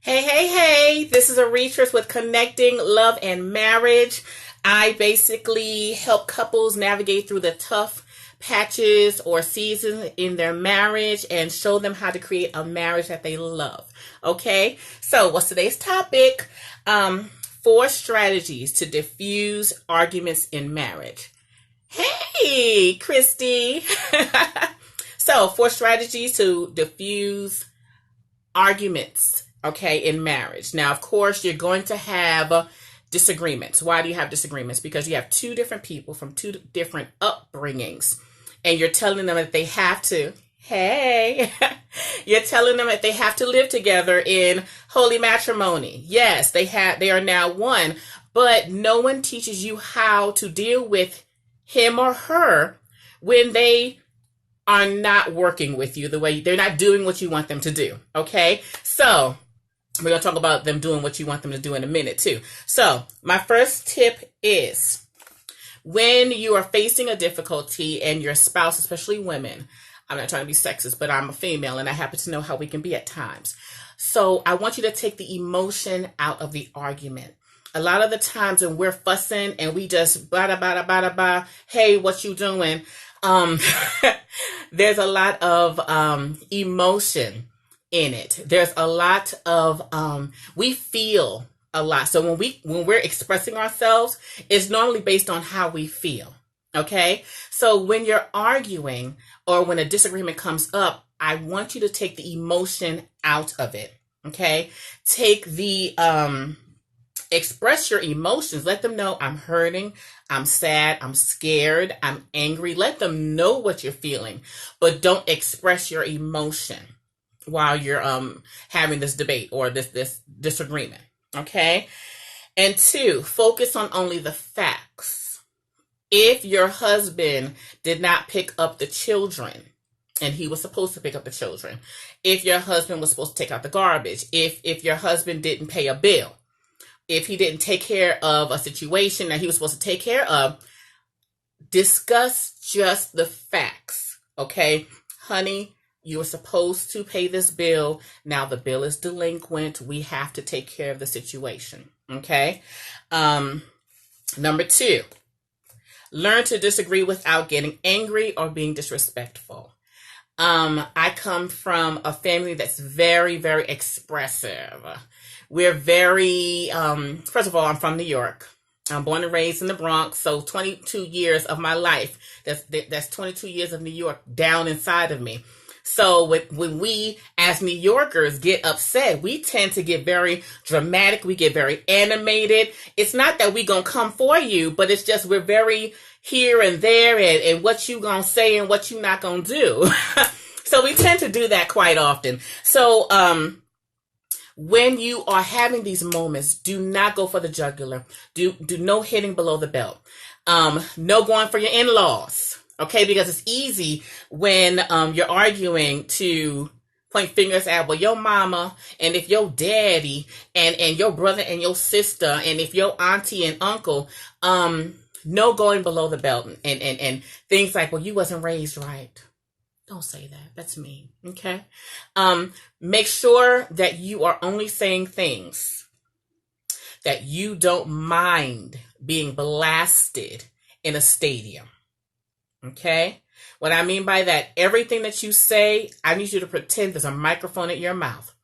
Hey, hey, hey, this is Arrettres with Connecting Love and Marriage. I basically help couples navigate through the tough patches or seasons in their marriage and show them how to create a marriage that they love. Okay, so what's today's topic? Four strategies to diffuse arguments in marriage. Hey, Christy. So, four strategies to diffuse arguments, okay, in marriage. Now, of course, you're going to have disagreements. Why do you have disagreements? Because you have two different people from two different upbringings, and you're telling them that they have to, hey, you're telling them that they have to live together in holy matrimony. Yes, they are now one, but no one teaches you how to deal with him or her when they are not working with you the way they're not doing what you want them to do. Okay, so we're going to talk about them doing what you want them to do in a minute too. So my first tip is when you are facing a difficulty and your spouse, especially women, I'm not trying to be sexist, but I'm a female and I happen to know how we can be at times. So I want you to take the emotion out of the argument. A lot of the times when we're fussing and we just bada bada bada bada, hey, what you doing? There's a lot of emotion in it. There's a lot of we feel a lot. So when we're expressing ourselves, it's normally based on how we feel. Okay? So when you're arguing or when a disagreement comes up, I want you to take the emotion out of it. Okay? Take the express your emotions. Let them know I'm hurting, I'm sad, I'm scared, I'm angry. Let them know what you're feeling, but don't express your emotion while you're having this debate or this disagreement. Okay? And two, focus on only the facts. If your husband did not pick up the children, and he was supposed to pick up the children, if your husband was supposed to take out the garbage, if your husband didn't pay a bill, if he didn't take care of a situation that he was supposed to take care of, discuss just the facts. Okay, honey, you were supposed to pay this bill. Now the bill is delinquent. We have to take care of the situation. Okay. Number two, learn to disagree without getting angry or being disrespectful. I come from a family that's very, very expressive. We're very, first of all, I'm from New York. I'm born and raised in the Bronx, so 22 years of my life, that's 22 years of New York down inside of me. So when we, as New Yorkers, get upset, we tend to get very dramatic. We get very animated. It's not that we gonna come for you, but it's just we're very here and there and what you gonna say and what you not gonna do. So we tend to do that quite often. So when you are having these moments, do not go for the jugular. Do no hitting below the belt. No going for your in-laws. Okay, because it's easy when you're arguing to point fingers at, well, your mama, and if your daddy, and your brother and your sister, and if your auntie and uncle, no going below the belt and things like, well, you wasn't raised right. Don't say that. That's mean. Okay. Make sure that you are only saying things that you don't mind being blasted in a stadium. Okay. What I mean by that, everything that you say, I need you to pretend there's a microphone at your mouth.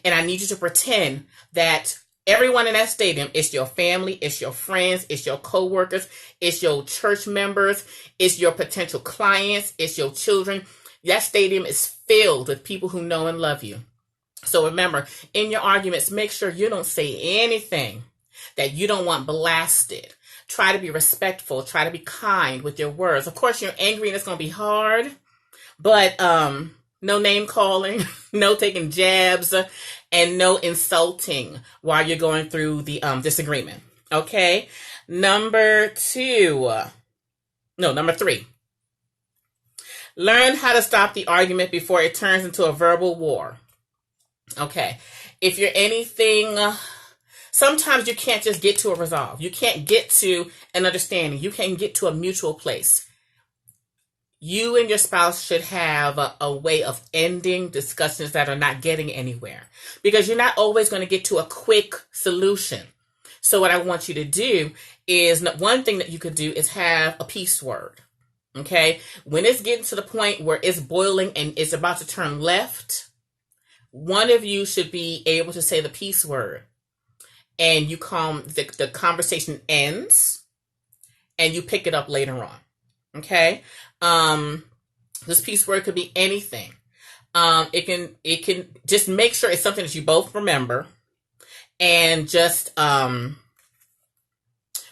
And I need you to pretend that everyone in that stadium is your family, it's your friends, it's your coworkers, it's your church members, it's your potential clients, it's your children. That stadium is filled with people who know and love you. So remember, in your arguments, make sure you don't say anything that you don't want blasted. Try to be respectful. Try to be kind with your words. Of course, you're angry and it's going to be hard, but no name calling, no taking jabs, and no insulting while you're going through the disagreement. Okay? Number three. Learn how to stop the argument before it turns into a verbal war. Okay. If you're anything, sometimes you can't just get to a resolve. You can't get to an understanding. You can't get to a mutual place. you and your spouse should have a way of ending discussions that are not getting anywhere, because you're not always going to get to a quick solution. So what I want you to do is, one thing that you could do is have a peace word. Okay. When it's getting to the point where it's boiling and it's about to turn left, one of you should be able to say the peace word, and you calm, the conversation ends, and you pick it up later on. Okay. This peace word could be anything. It can just make sure it's something that you both remember, and just,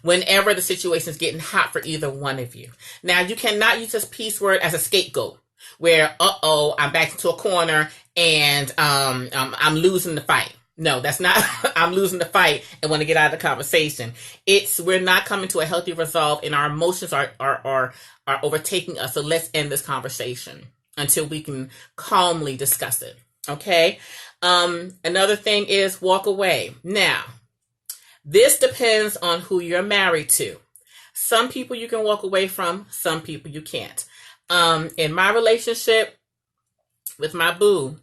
whenever the situation is getting hot for either one of you. Now, you cannot use this peace word as a scapegoat, where, I'm back into a corner and I'm losing the fight. No, that's not, I'm losing the fight and want to get out of the conversation. We're not coming to a healthy resolve, and our emotions are overtaking us. So let's end this conversation until we can calmly discuss it. Okay. Another thing is walk away. Now, this depends on who you're married to. Some people you can walk away from, some people you can't. In my relationship with my boo,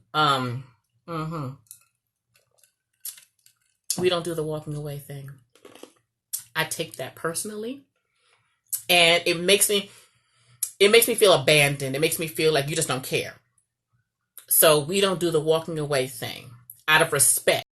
we don't do the walking away thing. I take that personally, and it makes me feel abandoned. It makes me feel like you just don't care. So we don't do the walking away thing out of respect,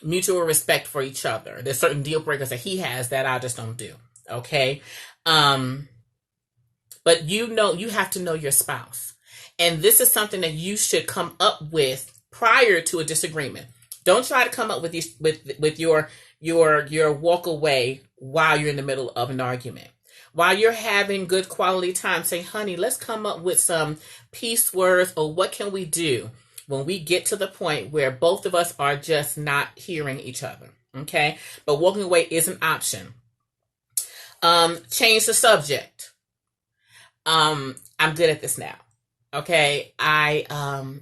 mutual respect for each other. There's certain deal breakers that he has that I just don't do. Okay. But you have to know your spouse. And this is something that you should come up with prior to a disagreement. Don't try to come up with your walk away while you're in the middle of an argument. While you're having good quality time, say, honey, let's come up with some peace words, or what can we do when we get to the point where both of us are just not hearing each other. Okay. But walking away is an option. Change the subject. I'm good at this now. Okay. I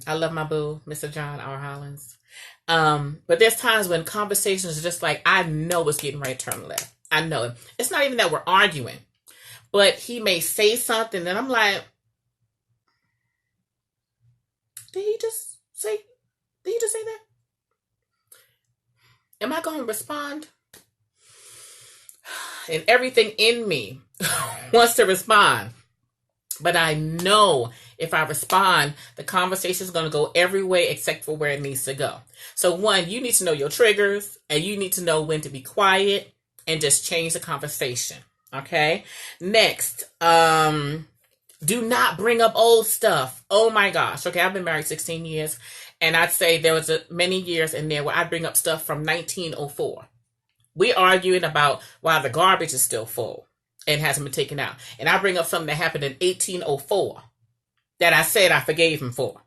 love my boo, Mr. John R. Hollins. But there's times when conversations are just like, I know it's getting ready to turn left. I know it. It's not even that we're arguing, but he may say something and I'm like, did he just say that? Am I going to respond? And everything in me wants to respond. But I know if I respond, the conversation is going to go every way except for where it needs to go. So one, you need to know your triggers, and you need to know when to be quiet and just change the conversation. Okay. Next, do not bring up old stuff. Oh my gosh. Okay. I've been married 16 years, and I'd say there was many years in there where I bring up stuff from 1904. We arguing about why the garbage is still full and hasn't been taken out. And I bring up something that happened in 1804 that I said I forgave him for.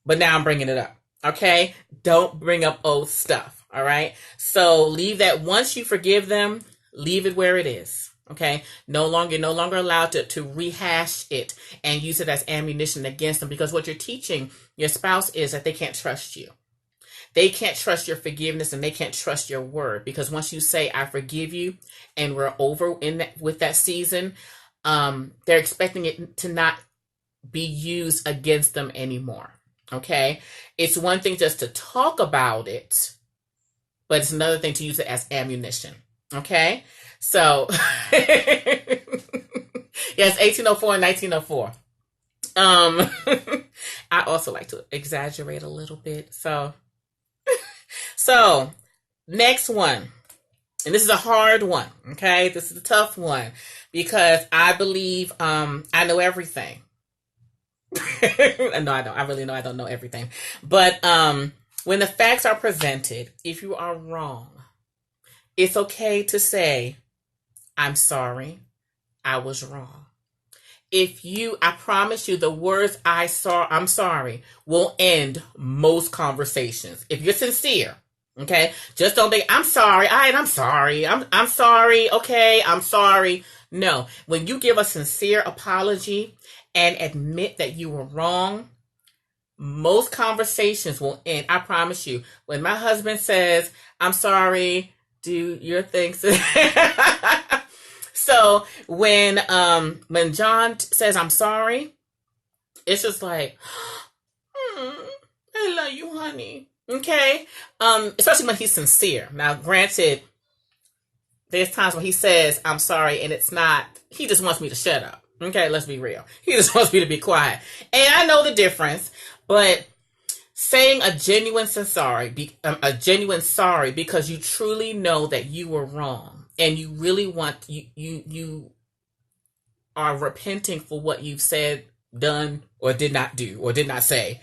But now I'm bringing it up. Okay? Don't bring up old stuff. All right? So leave that. Once you forgive them, leave it where it is. Okay? No longer allowed to rehash it and use it as ammunition against them, because what you're teaching your spouse is that they can't trust you. They can't trust your forgiveness, and they can't trust your word, because once you say, I forgive you, and we're over with that season, they're expecting it to not be used against them anymore. Okay. It's one thing just to talk about it, but it's another thing to use it as ammunition. Okay. So yes, 1804 and 1904. I also like to exaggerate a little bit. So next one, and this is a hard one. Okay. This is a tough one, because I believe, I know everything. No, I don't. I really know I don't know everything. But, when the facts are presented, if you are wrong, it's okay to say, I'm sorry, I was wrong. I promise you, the words I'm sorry will end most conversations. If you're sincere, okay, just don't think, I'm sorry. All right, I'm sorry. I'm sorry. Okay, I'm sorry. No, when you give a sincere apology and admit that you were wrong, most conversations will end. I promise you. When my husband says, I'm sorry, do your thing. So when John says I'm sorry, it's just like, I love you, honey. Okay. Especially when he's sincere. Now, granted, there's times when he says I'm sorry and it's not, he just wants me to shut up. Okay, let's be real. He just wants me to be quiet. And I know the difference, but saying a genuine sorry because you truly know that you were wrong and you really want, you are repenting for what you've said, done, or did not do, or did not say.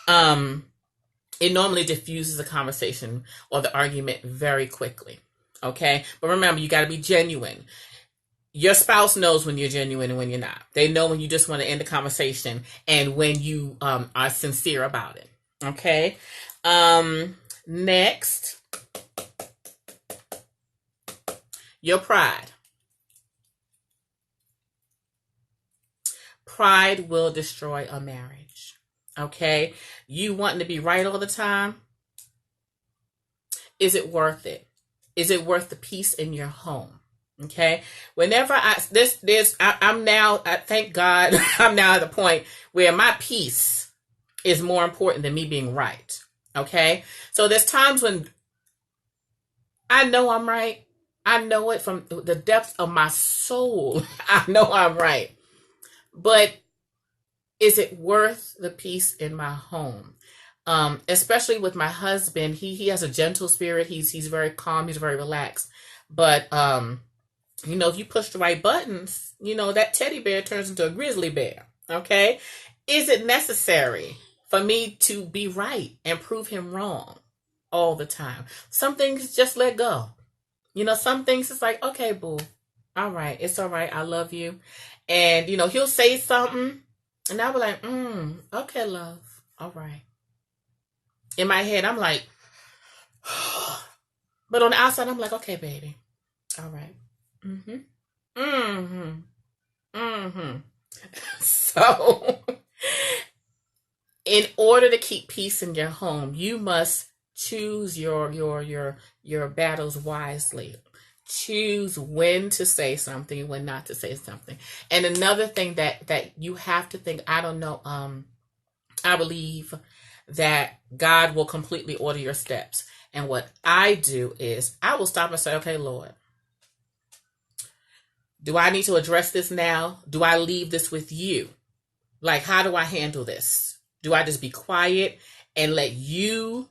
It normally diffuses the conversation or the argument very quickly. Okay? But remember, you got to be genuine. Your spouse knows when you're genuine and when you're not. They know when you just want to end the conversation and when you are sincere about it. Okay? Next, your pride. Pride will destroy a marriage. Okay? You wanting to be right all the time? Is it worth it? Is it worth the peace in your home? Okay? Whenever I'm now, thank God, I'm now at the point where my peace is more important than me being right. Okay? So there's times when I know I'm right. I know it from the depths of my soul. I know I'm right. But is it worth the peace in my home? Especially with my husband, he has a gentle spirit. He's very calm. He's very relaxed. But, if you push the right buttons, that teddy bear turns into a grizzly bear. Okay. Is it necessary for me to be right and prove him wrong all the time? Some things just let go. Some things it's like, okay, boo. All right. It's all right. I love you. And, he'll say something and I'll be like, okay, love. All right. In my head, I'm like, but on the outside, I'm like, okay, baby. All right. So, in order to keep peace in your home, you must choose your battles wisely. Choose when to say something, when not to say something. And another thing that you have to think, I don't know, I believe that God will completely order your steps. And what I do is I will stop and say, okay, Lord, do I need to address this now? Do I leave this with you? Like, how do I handle this? Do I just be quiet and let you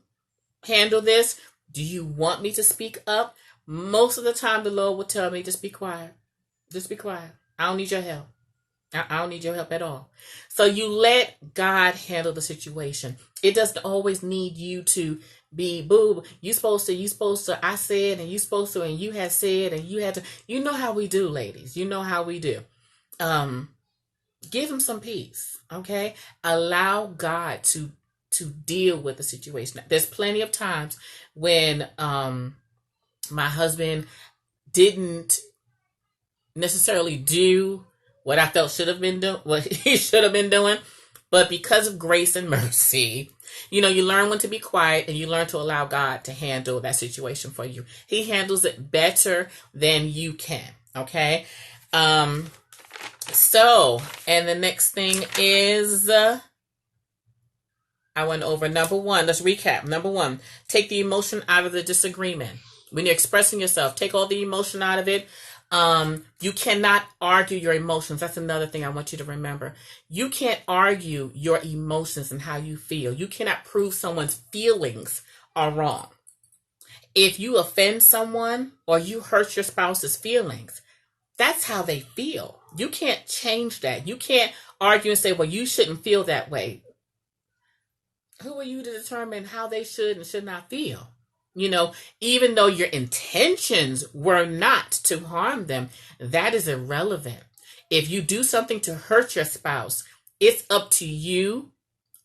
handle this? Do you want me to speak up? Most of the time, the Lord will tell me, just be quiet. Just be quiet. I don't need your help. I don't need your help at all. So you let God handle the situation. It doesn't always need you to be, boo, you supposed to, I said, and you supposed to, and you had said, and you had to. You know how we do, ladies. You know how we do. Give him some peace, okay? Allow God to deal with the situation. There's plenty of times when my husband didn't necessarily do what I felt what he should have been doing, but because of grace and mercy, you learn when to be quiet and you learn to allow God to handle that situation for you. He handles it better than you can, okay? So, and the next thing is, I went over number one. Let's recap. Number one, take the emotion out of the disagreement. When you're expressing yourself, take all the emotion out of it. You cannot argue your emotions. That's another thing I want you to remember. You can't argue your emotions and how you feel. You cannot prove someone's feelings are wrong. If you offend someone or you hurt your spouse's feelings, that's how they feel. You can't change that. You can't argue and say, well, you shouldn't feel that way. Who are you to determine how they should and should not feel? Even though your intentions were not to harm them, that is irrelevant. If you do something to hurt your spouse, it's up to you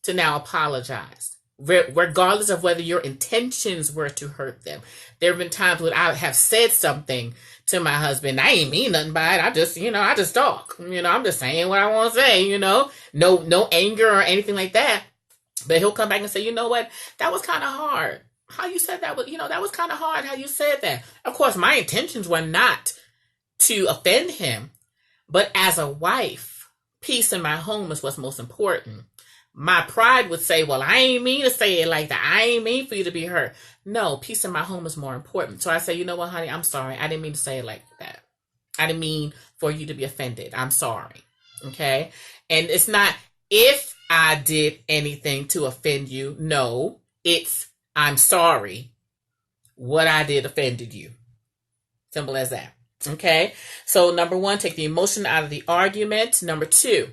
to now apologize, regardless of whether your intentions were to hurt them. There have been times when I have said something to my husband. I ain't mean nothing by it. I just talk. I'm just saying what I want to say, no anger or anything like that. But he'll come back and say, you know what? That was kind of hard. How you said that was, that was kind of hard how you said that. Of course, my intentions were not to offend him. But as a wife, peace in my home is what's most important. My pride would say, well, I ain't mean to say it like that. I ain't mean for you to be hurt. No, peace in my home is more important. So I say, you know what, honey, I'm sorry. I didn't mean to say it like that. I didn't mean for you to be offended. I'm sorry. Okay? And it's not if I did anything to offend you. No, it's I'm sorry. What I did offended you. Simple as that. Okay? So number 1, take the emotion out of the argument. Number 2,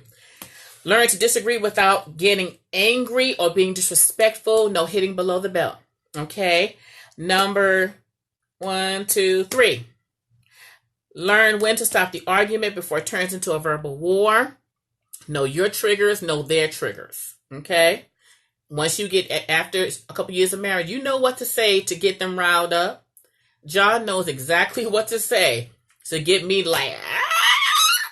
learn to disagree without getting angry or being disrespectful. No hitting below the belt. Okay? Number 1, 2, 3. Learn when to stop the argument before it turns into a verbal war. Know your triggers, know their triggers. Okay? Once you get, after a couple years of marriage, you know what to say to get them riled up. John knows exactly what to say to get me like, ah!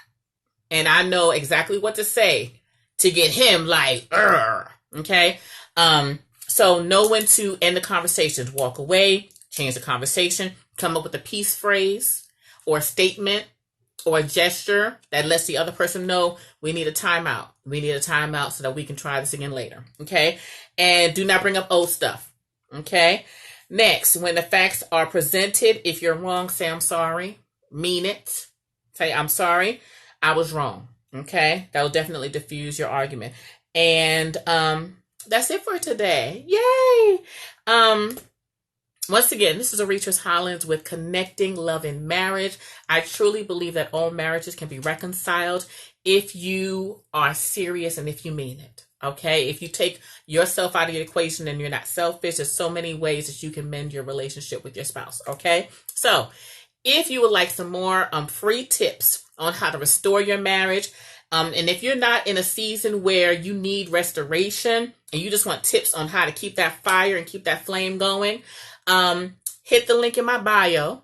And I know exactly what to say to get him like, Urgh. Okay? So know when to end the conversations. Walk away, change the conversation, come up with a peace phrase or a statement or a gesture that lets the other person know we need a timeout. We need a timeout so that we can try this again later. Okay? And do not bring up old stuff. Okay? Next, when the facts are presented, if you're wrong, say I'm sorry. Mean it. Say I'm sorry. I was wrong. Okay? That will definitely diffuse your argument. And that's it for today. Yay! Once again, this is Arrettres Hollins with Connecting Love and Marriage. I truly believe that all marriages can be reconciled if you are serious and if you mean it. Okay? If you take yourself out of the equation and you're not selfish, there's so many ways that you can mend your relationship with your spouse. Okay? So, if you would like some more free tips on how to restore your marriage, and if you're not in a season where you need restoration and you just want tips on how to keep that fire and keep that flame going, hit the link in my bio,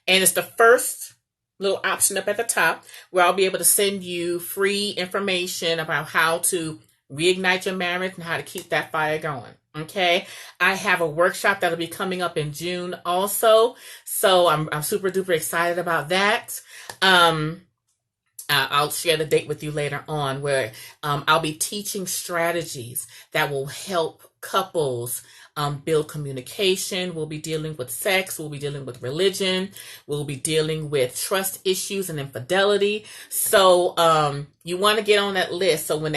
and it's the first little option up at the top where I'll be able to send you free information about how to reignite your marriage and how to keep that fire going. Okay, I have a workshop that'll be coming up in June also, so I'm super duper excited about that. I'll share the date with you later on, where I'll be teaching strategies that will help couples build communication. We'll be dealing with sex. We'll be dealing with religion. We'll be dealing with trust issues and infidelity. So you want to get on that list. So when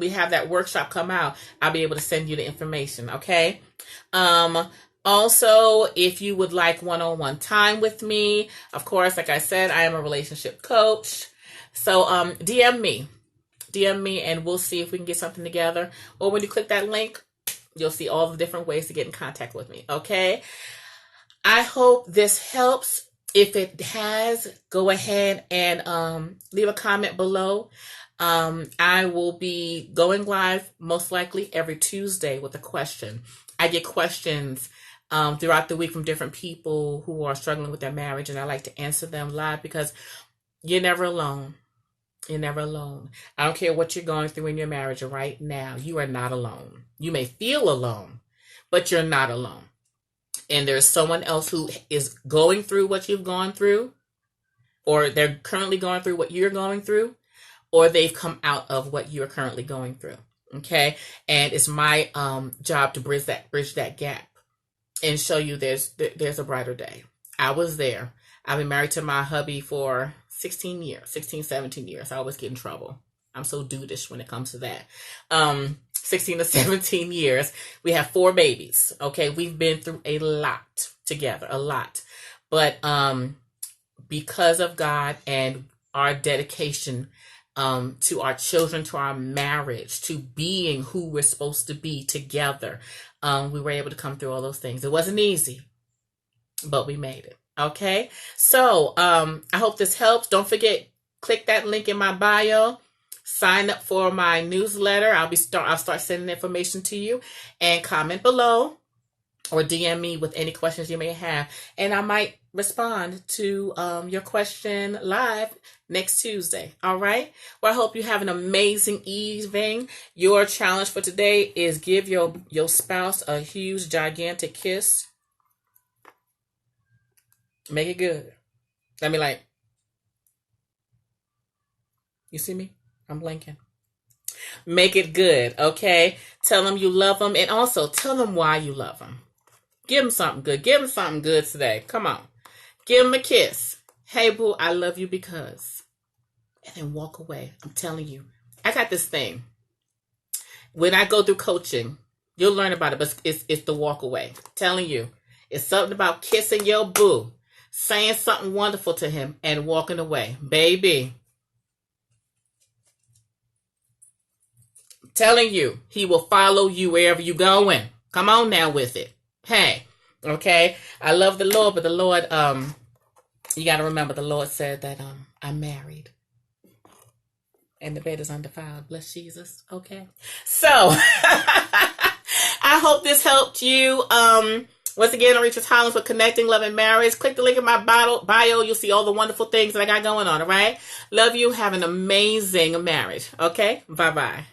we have that workshop come out, I'll be able to send you the information. Okay. Also, if you would like one-on-one time with me, of course, like I said, I am a relationship coach. So DM me and we'll see if we can get something together. Or when you click that link, you'll see all the different ways to get in contact with me. Okay. I hope this helps. If it has, go ahead and leave a comment below. I will be going live most likely every Tuesday with a question. I get questions throughout the week from different people who are struggling with their marriage, and I like to answer them live because you're never alone. You're never alone. I don't care what you're going through in your marriage right now. You are not alone. You may feel alone, but you're not alone. And there's someone else who is going through what you've gone through, or they're currently going through what you're going through, or they've come out of what you're currently going through. Okay? And it's my job to bridge that gap and show you there's a brighter day. I was there. I've been married to my hubby for 17 years. I always get in trouble. I'm so dudeish when it comes to that. 16 to 17 years. We have 4 babies. Okay. We've been through a lot together, a lot. But because of God and our dedication to our children, to our marriage, to being who we're supposed to be together, we were able to come through all those things. It wasn't easy, but we made it. Okay, so I hope this helps. Don't forget, click that link in my bio. Sign up for my newsletter. I'll start sending information to you, and comment below or DM me with any questions you may have, and I might respond to your question live next Tuesday. All right. Well, I hope you have an amazing evening. Your challenge for today is give your spouse a huge, gigantic kiss. Make it good. I mean, like, You see me? I'm blinking. Make it good, okay? Tell them you love them, and also tell them why you love them. Give them something good. Give them something good today. Come on. Give them a kiss. Hey, boo, I love you because. And then walk away. I'm telling you. I got this thing. When I go through coaching, you'll learn about it, but it's the walk away. I'm telling you. It's something about kissing your boo, saying something wonderful to him, and walking away. Baby. I'm telling you, he will follow you wherever you're going. Come on now with it. Hey, okay? I love the Lord, but the Lord, you got to remember the Lord said that I'm married. And the bed is undefiled. Bless Jesus. Okay. So, I hope this helped you. Once again, Arrettres Hollins with Connecting Love and Marriage. Click the link in my bio. You'll see all the wonderful things that I got going on. All right. Love you. Have an amazing marriage. Okay. Bye-bye.